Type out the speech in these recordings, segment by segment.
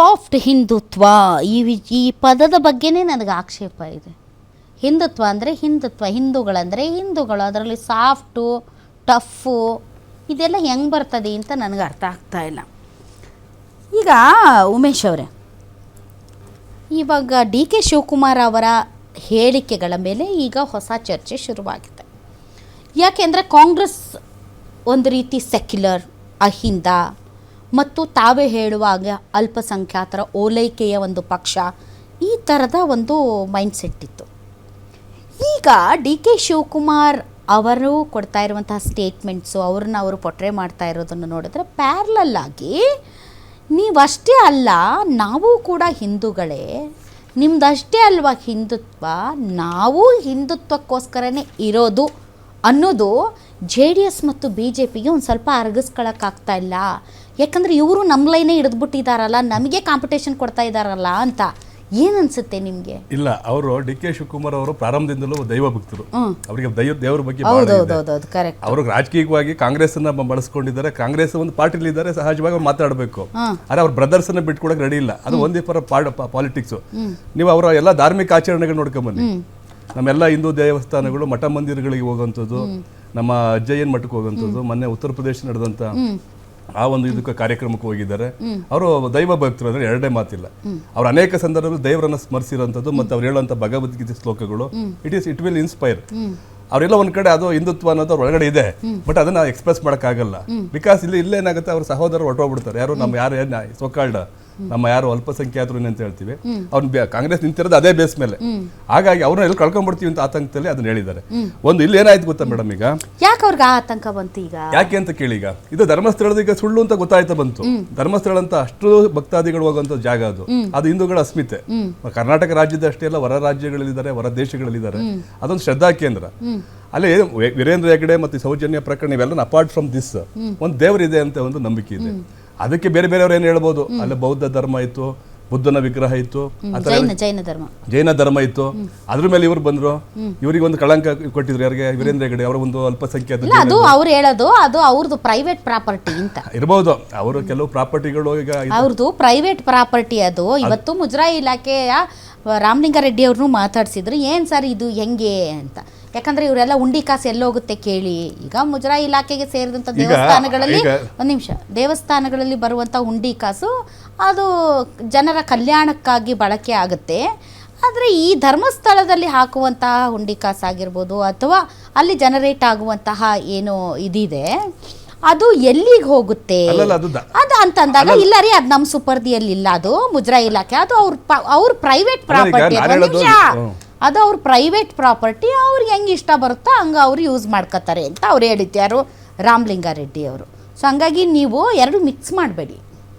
Soft Hindutva ಈ ಪದದ ಬಗ್ಗೆನೇ ನನಗೆ ಆಕ್ಷೇಪ ಇದೆ. ಹಿಂದುತ್ವ ಅಂದರೆ ಹಿಂದುತ್ವ, ಹಿಂದೂಗಳಂದರೆ ಹಿಂದೂಗಳು, ಅದರಲ್ಲಿ ಸಾಫ್ಟು ಟಫು ಇದೆಲ್ಲ ಹೆಂಗೆ ಬರ್ತದೆ ಅಂತ ನನಗೆ ಅರ್ಥ ಆಗ್ತಾ ಇಲ್ಲ. ಈಗ ಉಮೇಶ್ ಅವರೇ, ಇವಾಗ ಡಿ ಕೆ ಶಿವಕುಮಾರ್ ಅವರ ಹೇಳಿಕೆಗಳ ಮೇಲೆ ಈಗ ಹೊಸ ಚರ್ಚೆ ಶುರುವಾಗಿದೆ. ಯಾಕೆಂದರೆ ಕಾಂಗ್ರೆಸ್ ಒಂದು ರೀತಿ ಸೆಕ್ಯುಲರ್, ಅಹಿಂದ ಮತ್ತು ತಾವೇ ಹೇಳುವಾಗ ಅಲ್ಪಸಂಖ್ಯಾತರ ಓಲೈಕೆಯ ಒಂದು ಪಕ್ಷ, ಈ ಥರದ ಒಂದು ಮೈಂಡ್ಸೆಟ್ ಇತ್ತು. ಈಗ ಡಿ ಕೆ ಶಿವಕುಮಾರ್ ಅವರು ಕೊಡ್ತಾ ಇರುವಂತಹ ಸ್ಟೇಟ್ಮೆಂಟ್ಸು, ಅವ್ರನ್ನ ಅವರು ಪೊಟ್ರೆ ಮಾಡ್ತಾ ಇರೋದನ್ನು ನೋಡಿದ್ರೆ ಪ್ಯಾರಲಲ್ ಆಗಿ ನೀವಷ್ಟೇ ಅಲ್ಲ, ನಾವು ಕೂಡ ಹಿಂದೂಗಳೇ, ನಿಮ್ದಷ್ಟೇ ಅಲ್ವಾ ಹಿಂದುತ್ವ, ನಾವು ಹಿಂದುತ್ವಕ್ಕೋಸ್ಕರನೇ ಇರೋದು ಅನ್ನೋದು ಜೆ ಡಿ ಎಸ್ ಮತ್ತು ಬಿ ಜೆ ಪಿಗೆ ಒಂದು ಸ್ವಲ್ಪ ಅರಗಿಸ್ಕೊಳ್ಳೋಕ್ಕಾಗ್ತಾ ಇಲ್ಲ. ಯಾಕಂದರೆ ಇವರು ನಮ್ಮ ಲೈನೇ ಹಿಡಿದ್ಬಿಟ್ಟಿದ್ದಾರಲ್ಲ, ನಮಗೆ ಕಾಂಪಿಟೇಷನ್ ಕೊಡ್ತಾ ಇದ್ದಾರಲ್ಲ ಅಂತ. ಏನು ಅನಿಸುತ್ತೆ ನಿಮಗೆ? ಇಲ್ಲ, ಅವರು ಡಿ ಕೆ ಶಿವಕುಮಾರ್ ಅವರು ಪ್ರಾರಂಭದಿಂದಲೂ ದೈವ ಭಕ್ತರು. ಅವರಿಗೆ ದೇವರ ಬಗ್ಗೆ ಅವರು ರಾಜಕೀಯವಾಗಿ ಕಾಂಗ್ರೆಸ್ ಅನ್ನ ಬಳಸ್ಕೊಂಡಿದ್ದಾರೆ. ಕಾಂಗ್ರೆಸ್ ಒಂದು ಪಾರ್ಟಿಲಿ ಇದ್ದಾರೆ, ಸಹಜವಾಗಿ ಅವ್ರು ಮಾತಾಡಬೇಕು. ಆದ್ರೆ ಅವ್ರ ಬ್ರದರ್ಸ್ ಅನ್ನ ಬಿಟ್ಕೊಡಕ್ ರೆಡಿ ಇಲ್ಲ. ಅದು ಒಂದೇ ಪಾಲಿಟಿಕ್ಸ್. ನೀವು ಅವರ ಎಲ್ಲ ಧಾರ್ಮಿಕ ಆಚರಣೆಗಳು ನೋಡ್ಕೊಂಬನ್ನಿ. ನಮ್ಮೆಲ್ಲ ಹಿಂದೂ ದೇವಸ್ಥಾನಗಳು, ಮಠ ಮಂದಿರಗಳಿಗೆ ಹೋಗುವಂಥದ್ದು, ನಮ್ಮ ಅಜ್ಜಯ್ಯನ ಮಠಕ್ಕೆ ಹೋಗುವಂಥದ್ದು, ಮೊನ್ನೆ ಉತ್ತರ ಪ್ರದೇಶ ನಡೆದಂತ ಆ ಒಂದು ಇದಕ್ಕೆ ಕಾರ್ಯಕ್ರಮಕ್ಕೆ ಹೋಗಿದ್ದಾರೆ. ಅವರು ದೈವ ಭಕ್ತರು ಅಂದ್ರೆ ಎರಡೇ ಮಾತಿಲ್ಲ. ಅವ್ರು ಅನೇಕ ಸಂದರ್ಭದಲ್ಲಿ ದೇವರನ್ನ ಸ್ಮರಿಸಿರುವಂಥದ್ದು ಮತ್ತು ಅವ್ರು ಹೇಳುವಂಥ ಭಗವದ್ಗೀತೆ ಶ್ಲೋಕಗಳು ಇಟ್ ವಿಲ್ ಇನ್ಸ್ಪೈರ್. ಅವರೆಲ್ಲ ಒಂದ್ ಕಡೆ ಅದು ಹಿಂದುತ್ವ ಅನ್ನೋದು ಅವ್ರ ಒಳಗಡೆ ಇದೆ, ಬಟ್ ಅದನ್ನ ಎಕ್ಸ್ಪ್ರೆಸ್ ಮಾಡಕ್ಕಾಗಲ್ಲ. ಬಿಕಾಸ್ ಇಲ್ಲೇನಾಗುತ್ತೆ, ಅವ್ರ ಸಹೋದರರು ಹೊರಟೋಗ್ಬಿಡ್ತಾರೆ. ಯಾರು ನಮ್ಮ ಯಾರು ಸೋಕಾಲ್ಡ್ ನಮ್ಮ ಯಾರು ಅಲ್ಪಸಂಖ್ಯಾತರು ಅಂತ ಹೇಳ್ತೀವಿ, ಅವ್ನು ಕಾಂಗ್ರೆಸ್ ನಿಂತಿರೋದು ಅದೇ ಬೇಸ್ ಮೇಲೆ. ಹಾಗಾಗಿ ಅವ್ರನ್ನ ಎಲ್ಲಿ ಕಳ್ಕೊಂಡ್ಬಿಡ್ತೀವಿ ಅಂತ ಆತಂಕದಲ್ಲಿ ಅದನ್ನ ಹೇಳಿದ್ದಾರೆ. ಒಂದು ಇಲ್ಲಿ ಏನಾಯ್ತು ಗೊತ್ತಾ ಮೇಡಮ್, ಈಗ ಯಾಕೆ ಅವ್ರಿಗೆ ಆತಂಕ ಬಂತು? ಈಗ ಯಾಕೆ ಅಂತ ಕೇಳಿ, ಈಗ ಇದು ಧರ್ಮಸ್ಥಳದ ಈಗ ಸುಳ್ಳು ಅಂತ ಗೊತ್ತಾಯ್ತಾ ಬಂತು. ಧರ್ಮಸ್ಥಳ ಅಂತ ಅಷ್ಟು ಭಕ್ತಾದಿಗಳು ಹೋಗುವಂತ ಜಾಗ ಅದು ಹಿಂದೂಗಳ ಅಸ್ಮಿತೆ. ಕರ್ನಾಟಕ ರಾಜ್ಯದ ಅಷ್ಟೇ ಅಲ್ಲ, ಹೊರ ರಾಜ್ಯಗಳಲ್ಲಿದ್ದಾರೆ, ಹೊರ ದೇಶಗಳಲ್ಲಿದ್ದಾರೆ. ಅದೊಂದು ಶ್ರದ್ಧಾ ಕೇಂದ್ರ. ಅಲ್ಲಿ ವೀರೇಂದ್ರ ಹೆಗಡೆ ಮತ್ತು ಸೌಜನ್ಯ ಪ್ರಕರಣ ಇವೆಲ್ಲ ಅಪಾರ್ಟ್ ಫ್ರಮ್ ದಿಸ್ ಒಂದು ದೇವರಿದೆ ಅಂತ ಒಂದು ನಂಬಿಕೆ ಇದೆ. ಅದಕ್ಕೆ ಬೇರೆ ಬೇರೆಯವ್ರು ಏನು ಹೇಳ್ಬೋದು, ಅಲ್ಲಿ ಬೌದ್ಧ ಧರ್ಮ ಇತ್ತು, ಬುದ್ಧನ ವಿಗ್ರಹ ಇತ್ತು, ಜೈನ ಧರ್ಮ ಇತ್ತು. ಅದ್ರ ಮೇಲೆ ಇವ್ರು ಬಂದ್ರು, ಇವರಿಗೆ ಒಂದು ಕಳಂಕ ಕೊಟ್ಟಿದ್ರು. ಯಾರಿಗೆ? ವೀರೇಂದ್ರ ಹೆಗಡೆ ಅವರ ಒಂದು ಅಲ್ಪಸಂಖ್ಯಾತ. ಅದು ಅವ್ರು ಹೇಳೋದು ಅದು ಅವ್ರದ್ದು ಪ್ರೈವೇಟ್ ಪ್ರಾಪರ್ಟಿ ಅಂತ ಇರಬಹುದು. ಅವರು ಕೆಲವು ಪ್ರಾಪರ್ಟಿಗಳು ಈಗ ಅವ್ರದ್ದು ಪ್ರೈವೇಟ್ ಪ್ರಾಪರ್ಟಿ. ಅದು ಇವತ್ತು ಮುಜರಾಯಿ ಇಲಾಖೆಯ ರಾಮಲಿಂಗಾರೆಡ್ಡಿ ಅವ್ರನ್ನೂ ಮಾತಾಡ್ಸಿದ್ರು, ಏನ್ ಸರ್ ಇದು ಹೆಂಗೆ ಅಂತ. ಯಾಕಂದ್ರೆ ಇವರೆಲ್ಲ ಉಂಡಿ ಕಾಸು ಎಲ್ಲೋಗುತ್ತೆ ಕೇಳಿ. ಈಗ ಮುಜರಾಯಿ ಇಲಾಖೆಗೆ ಸೇರಿದಂಥ ದೇವಸ್ಥಾನಗಳಲ್ಲಿ ಒಂದು ನಿಮಿಷ, ದೇವಸ್ಥಾನಗಳಲ್ಲಿ ಬರುವಂಥ ಉಂಡಿ ಕಾಸು ಅದು ಜನರ ಕಲ್ಯಾಣಕ್ಕಾಗಿ ಬಳಕೆ ಆಗುತ್ತೆ. ಆದರೆ ಈ ಧರ್ಮಸ್ಥಳದಲ್ಲಿ ಹಾಕುವಂತಹ ಹುಂಡಿ ಕಾಸಾಗಿರ್ಬೋದು ಅಥವಾ ಅಲ್ಲಿ ಜನರೇಟ್ ಆಗುವಂತಹ ಏನು ಇದಿದೆ, ಅದು ಎಲ್ಲಿಗೆ ಹೋಗುತ್ತೆ ಅದು ಅಂತಂದಾಗ, ಇಲ್ಲ ರೀ ಅದು ನಮ್ಮ ಸುಪರ್ದಿಯಲ್ಲಿಲ್ಲ, ಅದು ಮುಜರಾಯಿ ಇಲಾಖೆ, ಅದು ಅವ್ರ ಪ್ರೈವೇಟ್ ಪ್ರಾಪರ್ಟಿ. ಅದು ಅವ್ರ ಪ್ರೈವೇಟ್ ಪ್ರಾಪರ್ಟಿ, ಅವ್ರಿಗೆ ಹೆಂಗೆ ಇಷ್ಟ ಬರುತ್ತೋ ಹಂಗೆ ಅವ್ರು ಯೂಸ್ ಮಾಡ್ಕೋತಾರೆ ಅಂತ ಅವ್ರು ಹೇಳಿದ್ದು. ಯಾರು? ರಾಮಲಿಂಗಾರೆಡ್ಡಿ ಅವರು. ಸೊ ಹಂಗಾಗಿ ನೀವು ಎರಡು ಮಿಕ್ಸ್ ಮಾಡಬೇಡಿ.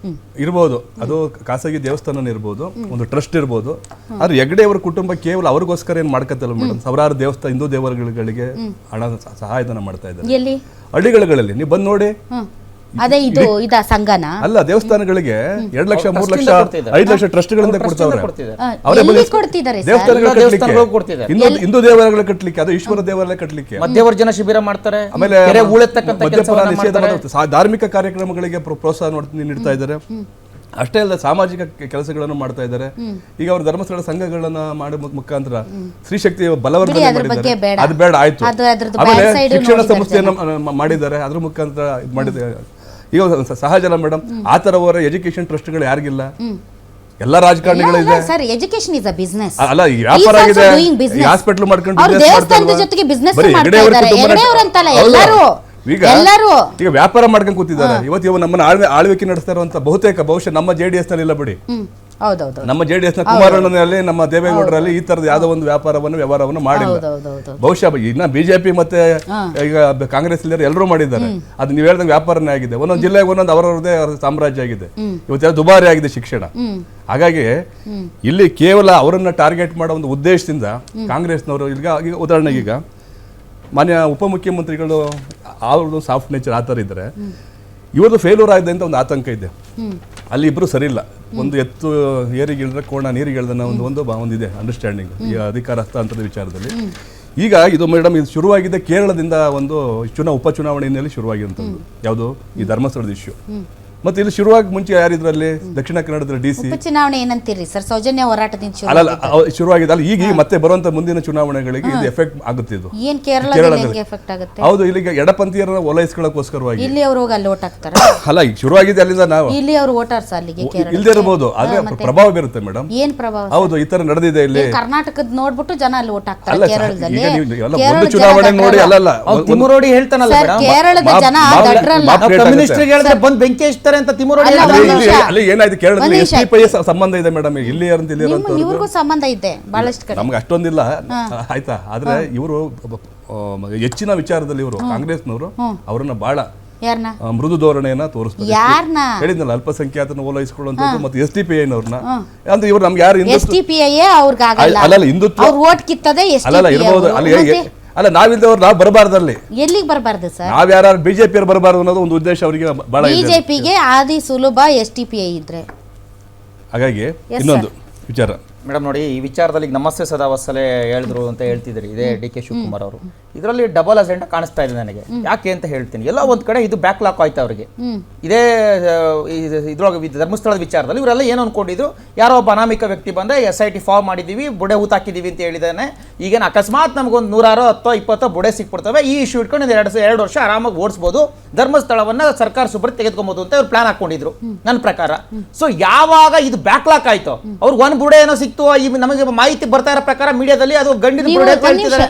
ಇರ್ಬೋದು, ಅದು ಖಾಸಗಿ ದೇವಸ್ಥಾನ ಇರ್ಬೋದು, ಒಂದು ಟ್ರಸ್ಟ್ ಇರ್ಬೋದು. ಆದ್ರೆ ಹೆಗಡೆ ಅವರ ಕುಟುಂಬ ಕೇವಲ ಅವ್ರಿಗೋಸ್ಕರ ಏನ್ ಮಾಡ್ಕತ್ತಲ್ಲ ಮೇಡಮ್, ಸಾವಿರಾರು ದೇವಸ್ಥಾನ ಹಿಂದೂ ದೇವರುಗಳಿಗೆ ಹಣ ಸಹಾಯಧನ ಮಾಡ್ತಾ ಇದ್ದಾರೆ. ಎಲ್ಲಿ? ಹಳ್ಳಿಗಳಲ್ಲಿ ನೀವು ಬಂದು ನೋಡಿ. ಅದೇ ಇದು ಸಂಘನ ಅಲ್ಲ, ದೇವಸ್ಥಾನಗಳಿಗೆ 2 ಲಕ್ಷ 3 ಲಕ್ಷ 5 ಲಕ್ಷ ಟ್ರಸ್ಟ್ಗಳಿಂದ ಕೊಡ್ತಾರೆ. ಹಿಂದೂ ದೇವಾಲಯಗಳ ಕಟ್ಟಲಿಕ್ಕೆ, ಅದು ಈಶ್ವರ ದೇವಾಲಯ ಕಟ್ಟಲಿಕ್ಕೆ, ಮಧ್ಯವರ್ಜನ ಶಿಬಿರ ಮಾಡ್ತಾರೆ. ಆಮೇಲೆ ಮದ್ಯಪಾನ ನಿಷೇಧ, ಧಾರ್ಮಿಕ ಕಾರ್ಯಕ್ರಮಗಳಿಗೆ ಪ್ರೋತ್ಸಾಹ ನೀಡ್ತಾ ಇದ್ದಾರೆ. ಅಷ್ಟೇ ಅಲ್ಲ, ಸಾಮಾಜಿಕ ಕೆಲಸಗಳನ್ನು ಮಾಡ್ತಾ ಇದ್ದಾರೆ. ಈಗ ಅವರು ಧರ್ಮಸ್ಥಳ ಸಂಘಗಳನ್ನ ಮಾಡೋ ಮುಖಾಂತರ ಸ್ತ್ರೀಶಕ್ತಿ ಬಲವರ್ಧನೆ ಮಾಡಿದ್ದಾರೆ. ಅದು ಬೇಡ ಆಯ್ತು. ಆಮೇಲೆ ಶಿಕ್ಷಣ ಸಂಸ್ಥೆಯನ್ನು ಮಾಡಿದ್ದಾರೆ, ಅದ್ರ ಮುಖಾಂತರ ಇದು ಮಾಡಿದ್ದಾರೆ. ಈಗ ಸಹಜ ಅಲ್ಲ ಮೇಡಮ್, ಆ ತರ ಅವರ ಎಜುಕೇಶನ್ ಟ್ರಸ್ಟ್ಗಳು ಯಾರಿಗಿಲ್ಲ? ಎಲ್ಲ ರಾಜಕಾರಣಿಗಳು ಇದೆ sir. Education is a business. ಅಲ್ಲ, ಈ ವ್ಯಾಪಾರ ಆಗಿದೆ. ಹಾಸ್ಪಿಟಲ್ ಮಾಡ್ಕೊಂಡು ದೇವಸ್ಥಾನದ ಜೊತೆಗೆ ಬಿಸಿನೆಸ್ ಮಾಡ್ತಾ ಇದ್ದಾರೆ. ಈಗ ವ್ಯಾಪಾರ ಮಾಡ್ಕೊಂಡು ಕೂತಿದ್ದಾರೆ. ಇವತ್ತು ನಮ್ಮನ್ನ ಆಳ್ವಿಕೆ ನಡೆಸ್ತಾ ಇರುವಂತ ಬಹುಶಃ ನಮ್ಮ JDS ನಲ್ಲಿ ಇಲ್ಲ ಬಿಡಿ. ನಮ್ಮ JDS ನ ಕುಮಾರಣ್ಣನಲ್ಲಿ, ನಮ್ಮ ದೇವೇಗೌಡರಲ್ಲಿ ಈ ತರದ ಯಾವ್ದೋ ಒಂದು ವ್ಯವಹಾರವನ್ನು ಮಾಡಿಲ್ಲ. ಬಹುಶಃ ಇನ್ನ ಬಿಜೆಪಿ ಮತ್ತೆ ಈಗ ಕಾಂಗ್ರೆಸ್ ಎಲ್ಲರೂ ಮಾಡಿದ್ದಾರೆ. ಅದು ನೀವು ಹೇಳಿದಂಗೆ ವ್ಯಾಪಾರನೇ ಆಗಿದೆ. ಒಂದೊಂದು ಜಿಲ್ಲೆಗೆ ಒಂದೊಂದು ಅವರದೇ ಸಾಮ್ರಾಜ್ಯ ಆಗಿದೆ. ಇವತ್ತೆಲ್ಲ ದುಬಾರಿ ಆಗಿದೆ ಶಿಕ್ಷಣ. ಹಾಗಾಗಿ ಇಲ್ಲಿ ಕೇವಲ ಅವರನ್ನ ಟಾರ್ಗೆಟ್ ಮಾಡೋ ಒಂದು ಉದ್ದೇಶದಿಂದ ಕಾಂಗ್ರೆಸ್ನವರು ಈಗ ಉದಾಹರಣೆಗೆ ಈಗ ಮಾನ್ಯ ಉಪಮುಖ್ಯಮಂತ್ರಿಗಳು ಅವ್ರದ್ದು ಸಾಫ್ಟ್ ನೇಚರ್ ಆ ಥರ ಇದ್ದಾರೆ. ಇವ್ರದ್ದು ಫೇಲ್ಯೂರ್ ಆಗಿದೆ ಅಂತ ಒಂದು ಆತಂಕ ಇದೆ. ಅಲ್ಲಿ ಇಬ್ರು ಸರಿ ಇಲ್ಲ. ಒಂದು ಎತ್ತು ಏರಿಗೆ ಇಳಿದ್ರೆ ಕೋಣ ನೀರಿಗೆ ಇಳ್ದನ್ನ ಒಂದಿದೆ ಅಂಡರ್ಸ್ಟ್ಯಾಂಡಿಂಗ್ ಈ ಅಧಿಕಾರ ಹಸ್ತಾಂತರದ ವಿಚಾರದಲ್ಲಿ. ಈಗ ಇದು ಮೇಡಮ್, ಇದು ಶುರುವಾಗಿದೆ ಕೇರಳದಿಂದ. ಒಂದು ಉಪಚುನಾವಣೆ ಹಿನ್ನೆಲೆ ಶುರುವಾಗಿರುವಂಥದ್ದು ಯಾವುದು? ಈ ಧರ್ಮಸ್ಥಳದ ಇಶ್ಯೂ. ಮತ್ತೆ ಇಲ್ಲಿ ಶುರುವಾಗಿ ಮುಂಚೆ ಯಾರಿದ್ರಲ್ಲಿ ದಕ್ಷಿಣ ಕನ್ನಡದ DC ಉಪಚುನಾವಣೆ ಏನಂತೀರಿ ಸರ್? ಸೌಜನ್ಯ ಹೋರಾಟದಿಂದ ಶುರು ಅಲ್ಲ ಶುರುವಾಗಿದೆ ಅಲ್ಲ, ಈಗ ಮತ್ತೆ ಬರುವಂತ ಮುಂದಿನ ಚುನಾವಣೆಗಳಿಗೆ ಇದು ಎಫೆಕ್ಟ್ ಆಗುತ್ತೆ. ಇದು ಏನ್ ಕೇರಳದಲ್ಲಿ ಹೆಂಗೆ ಎಫೆಕ್ಟ್ ಆಗುತ್ತೆ? ಹೌದು, ಇಲ್ಲಿಗ ಎಡಪಂಥೀಯರನ್ನ ಓಲೈಸ್ಕೊಳ್ಳೋಕೋಸ್ಕರವಾಗಿ ಇಲ್ಲಿ ಅವ್ರು ಹೋಗಿ ಅಲ್ಲಿ ಓಟ್ ಹಾಕ್ತಾರ? ಅಲ್ಲ, ಈಗ ಶುರುವಾಗಿದೆ ಅಲ್ಲಿಂದ. ನಾವು ಇಲ್ಲಿ ಅವ್ರು ವೋಟರ್ಸ್ ಅಲ್ಲಿಗೆ ಇಲ್ಲದೆ ಇರಬಹುದು, ಆದ್ರೆ ಪ್ರಭಾವ ಬೀರುತ್ತೆ ಮೇಡಮ್. ಏನ್ ಪ್ರಭಾವ? ಹೌದು, ಈ ತರ ನಡೆದಿದೆ ಇಲ್ಲಿ. ಕರ್ನಾಟಕದ ನೋಡ್ಬಿಟ್ಟು ಜನ ಅಲ್ಲಿ ಓಟ್ ಹಾಕ್ತಾರೆ ಅಲ್ಲ ಕೇರಳದಲ್ಲಿ. ಈಗ ನೀವು ಎಲ್ಲ ಒಂದು ಚುನಾವಣೆ ನೋಡಿ ಅಲ್ಲಲ್ಲ ತಿಮುರೋಡಿ ಹೇಳ್ತಾನಲ್ಲ ಸರ್, ಕೇರಳದ ಜನ ದಡ್ರಲ್ಲ. ಕಮ್ಯುನಿಸ್ಟ್ ಹೇಳಿದ್ರೆ ಬಂದು ಬೆಂಕಿ ಹಚ್ತಾರೆ ಅಂತ ತಿಮುರೋಡಿ ಅಲ್ಲ, ಹೇಳ್ತಾರೆ. ಒಂದು ನಿಮಿಷ. ಅಲ್ಲಿ ಏನಾಯ್ತು ಕೇರಳದಲ್ಲಿ ಒಂದು ನಿಮಿಷ. SDPI ಸಂಬಂಧ ಇದೆ ಮೇಡಮ್. ಇಲ್ಲಿ ಯಾರಂತ ಇಲ್ಲಿ ಇವ್ರಿಗೂ ಸಂಬಂಧ ಇದೆ ಬಹಳಷ್ಟು ಕಡೆ. ನಮ್ಗೆ ಅಷ್ಟೊಂದಿಲ್ಲ ಆಯ್ತಾ, ಆದ್ರೆ ಇವರು ಹೆಚ್ಚಿನ ವಿಚಾರದಲ್ಲಿ ಇವರು ಕಾಂಗ್ರೆಸ್ನವರು ಅವರನ್ನ ಬಹಳ ಯಾರನ್ನ? ಮೃದು ಧೋರಣೆಯನ್ನ ತೋರಿಸ್ತಾರೆ. ಯಾರನ್ನ? ಹೇಳಿದ್ನಲ್ಲ, ಅಲ್ಪಸಂಖ್ಯಾತನ ಓಲೈಸ್ಕೊಳ್ಳುವಂಥದ್ದು ಮತ್ತೆ SDPI ನವ್ರನ್ನ. ಅಂದ್ರೆ ಇವ್ರು ನಮ್ಗೆ ಯಾರು SDPI ಅವ್ರಿಗಾಗಲ್ಲ. ಅಲ್ಲಲ್ಲ, ಹಿಂದುತ್ವ ಅವ್ರು ಓಟ್ ಕಿತ್ತದೆ ಅಲ್ಲಲ್ಲ ಇರ್ಬೋದು. ಅಲ್ಲಿ ಅಲ್ಲ, ನಾವಿಲ್ದವ್ರು ನಾವು ಬರಬಾರ್ದಲ್ಲಿ. ಎಲ್ಲಿಗೆ ಬರಬಾರ್ದು ಸರ್? ನಾವ್ ಯಾರು BJP ಅವ್ರು ಬರಬಾರ್ದು ಅನ್ನೋದು ಒಂದು ಉದ್ದೇಶ ಅವರಿಗೆ ಬಹಳ ಇದೆ. ಬಿಜೆಪಿಗೆ ಆದಿ ಸುಲಭ SDPI ಇದ್ರೆ. ಹಾಗಾಗಿ ಇನ್ನೊಂದು ವಿಚಾರ ಮೇಡಮ್ ನೋಡಿ, ಈ ವಿಚಾರದಲ್ಲಿ ಈಗ ನಮಸ್ತೆ ಸದಾವಸಲೆ ಹೇಳಿದ್ರು ಅಂತ ಹೇಳ್ತಿದ್ರಿ, ಇದೇ DK ಶಿವಕುಮಾರ್ ಅವರು. ಇದರಲ್ಲಿ ಡಬಲ್ ಅಜೆಂಡಾ ಕಾಣಿಸ್ತಾ ಇದೆ ನನಗೆ. ಯಾಕೆ ಅಂತ ಹೇಳ್ತೀನಿ. ಎಲ್ಲ ಒಂದ್ ಕಡೆ ಇದು ಬ್ಯಾಕ್ ಲಾಕ್ ಆಯ್ತು ಅವರಿಗೆ. ಇದೇ ಇದ್ರೊಳಗೆ ಧರ್ಮಸ್ಥಳದ ವಿಚಾರದಲ್ಲಿ ಇವರೆಲ್ಲ ಏನು ಅನ್ಕೊಂಡಿದ್ರು, ಯಾರೋ ಒಬ್ಬ ಅನಾಮಿಕ ವ್ಯಕ್ತಿ ಬಂದ SIT ಫಾರ್ಮ್ ಮಾಡಿದೀವಿ, ಬುಡೆ ಊತಾಕಿದೀವಿ ಅಂತ ಹೇಳಿದಾನೆ. ಈಗೇನು ಅಕಸ್ಮಾತ್ ನಮಗೊಂದು 100 10 20 ಬುಡೆ ಸಿಕ್ಬಿಡ್ತವೆ, ಈ ಇಶ್ಯೂ ಇಟ್ಕೊಂಡು 2 ವರ್ಷ ಆರಾಮಾಗಿ ಓಡಿಸ್ಬೋದು, ಧರ್ಮಸ್ಥಳವನ್ನ ಸರ್ಕಾರ ಸುಬ್ರತ್ ತೆಗೆದುಕೊಬಹುದು ಅಂತ ಇವ್ರು ಪ್ಲಾನ್ ಹಾಕೊಂಡಿದ್ರು ನನ್ನ ಪ್ರಕಾರ. ಸೊ ಯಾವಾಗ ಇದು ಬ್ಯಾಕ್ ಲಾಕ್ ಆಯ್ತು, ಅವ್ರಿಗೆ ಒಂದ್ ಬುಡೆ ಏನೋ ಸಿಕ್ತು, ನಮಗೆ ಮಾಹಿತಿ ಬರ್ತಾ ಇರೋ ಪ್ರಕಾರ ಮೀಡಿಯಾದಲ್ಲಿ ಅದು ಗಂಡಿನ ಬುಡೆ ಅಂತ ಹೇಳ್ತಿದ್ದಾರೆ.